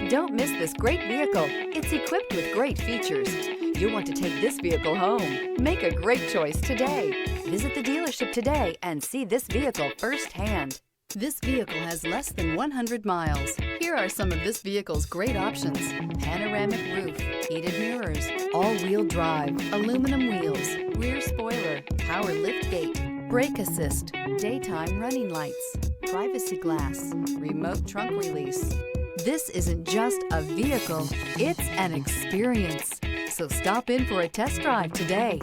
Don't miss this great vehicle. It's equipped with great features. You'll want to take this vehicle home. Make a great choice today. Visit the dealership today and see this vehicle firsthand. This vehicle has less than 100 miles. Here are some of this vehicle's great options: panoramic roof, heated mirrors, all-wheel drive, aluminum wheels, rear spoiler, power liftgate, brake assist, daytime running lights, privacy glass, remote trunk release. This isn't just a vehicle, it's an experience. So stop in for a test drive today.